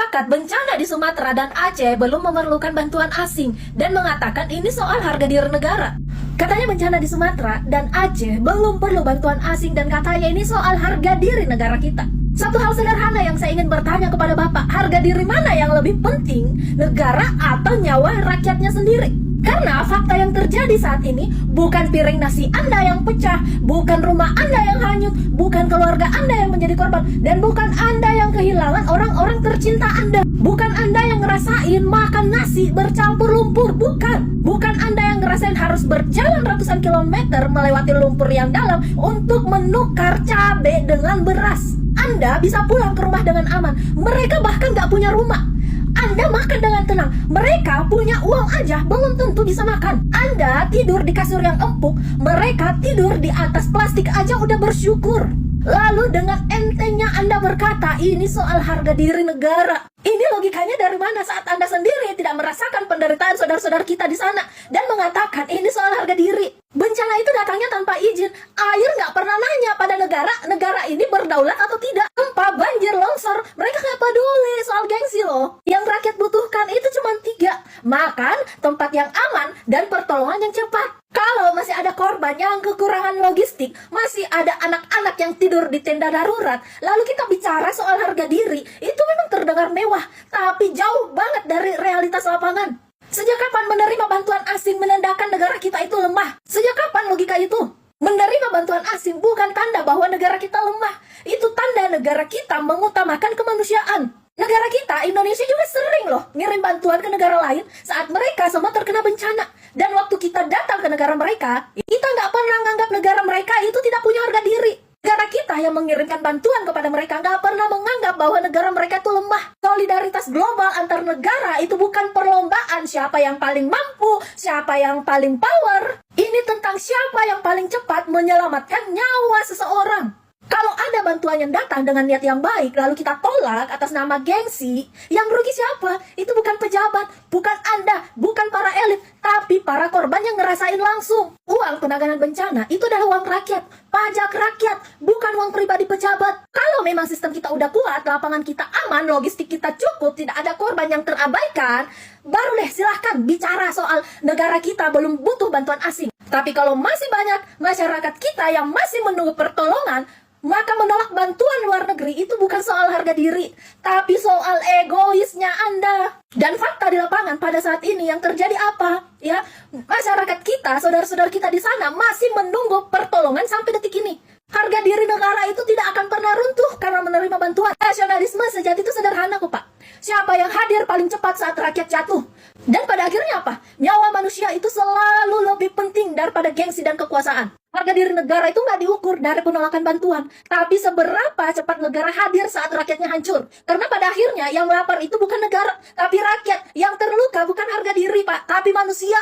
Masyarakat bencana di Sumatera dan Aceh belum memerlukan bantuan asing dan mengatakan ini soal harga diri negara. Katanya bencana di Sumatera dan Aceh belum perlu bantuan asing dan katanya ini soal harga diri negara kita. Satu hal sederhana yang saya ingin bertanya kepada Bapak, harga diri mana yang lebih penting, negara atau nyawa rakyatnya sendiri? Karena fakta yang terjadi saat ini bukan piring nasi Anda yang pecah, bukan rumah Anda yang hanyut, bukan keluarga Anda yang menjadi korban, dan bukan Anda yang kehilangan orang-orang tercinta Anda. Bukan Anda yang ngerasain makan nasi bercampur lumpur, bukan. Bukan Anda yang ngerasain harus berjalan ratusan kilometer melewati lumpur yang dalam untuk menukar cabai dengan beras. Anda bisa pulang ke rumah dengan aman. Mereka bahkan gak punya rumah. Anda makan dengan tenang. Mereka punya uang aja belum tentu bisa makan. Anda tidur di kasur yang empuk. Mereka tidur di atas plastik aja udah bersyukur. Lalu dengan entengnya Anda berkata ini soal harga diri negara. Ini logikanya dari mana saat Anda sendiri tidak merasakan penderitaan saudara-saudara kita di sana dan mengatakan ini soal harga diri? Bencana itu datangnya tanpa izin. Air nggak pernah nanya pada negara ini berdaulat atau tidak. Gempa, banjir, longsor, mereka nggak peduli soal gengsi loh. Yang rakyat butuhkan itu cuma 3. Makan, tempat yang aman, dan pertolongan yang cepat. Kalau masih ada korban yang kekurangan logistik, masih ada anak-anak yang tidur di tenda darurat, lalu kita bicara soal harga diri, itu memang terdengar mewah, tapi jauh banget dari realitas lapangan. Sejak kapan menerima bantuan asing menandakan negara kita itu lemah? Sejak kapan logika itu? Menerima bantuan asing bukan tanda bahwa negara kita lemah. Itu tanda negara kita mengutamakan kemanusiaan. Negara kita, Indonesia juga sering loh ngirim bantuan ke negara lain saat mereka semua terkena bencana. Dan waktu kita datang ke negara mereka, kita nggak pernah menganggap negara mereka itu tidak punya harga diri. Negara kita yang mengirimkan bantuan kepada mereka nggak pernah menganggap bahwa negara mereka itu lemah. Solidaritas global antar negara itu bukan perlombaan siapa yang paling mampu, siapa yang paling power. Ini tentang siapa yang paling cepat menyelamatkan nyawa seseorang. Kalau ada bantuan yang datang dengan niat yang baik, lalu kita tolak atas nama gengsi, yang rugi siapa? Itu bukan pejabat, bukan Anda, bukan para elit, tapi para korban yang ngerasain langsung. Uang penanganan bencana itu adalah uang rakyat, pajak rakyat, bukan uang pribadi pejabat. Kalau memang sistem kita udah kuat, lapangan kita aman, logistik kita cukup, tidak ada korban yang terabaikan, baru deh silahkan bicara soal negara kita belum butuh bantuan asing. Tapi kalau masih banyak masyarakat kita yang masih menunggu pertolongan, maka menolak bantuan luar negeri itu bukan soal harga diri, tapi soal egoisnya Anda. Dan fakta di lapangan pada saat ini yang terjadi apa? Ya, masyarakat kita, saudara-saudara kita di sana masih menunggu pertolongan sampai detik ini. Harga diri negara itu tidak akan pernah runtuh karena menerima bantuan. Nasionalisme sejati itu sederhana kok, Pak. Siapa yang hadir paling cepat saat rakyat jatuh? Dan pada akhirnya apa? Nyawa manusia itu selalu lebih penting daripada gengsi dan kekuasaan. Harga diri negara itu nggak diukur dari penolakan bantuan, tapi seberapa cepat negara hadir saat rakyatnya hancur. Karena pada akhirnya yang lapar itu bukan negara, tapi rakyat. Yang terluka bukan harga diri, Pak, tapi manusia.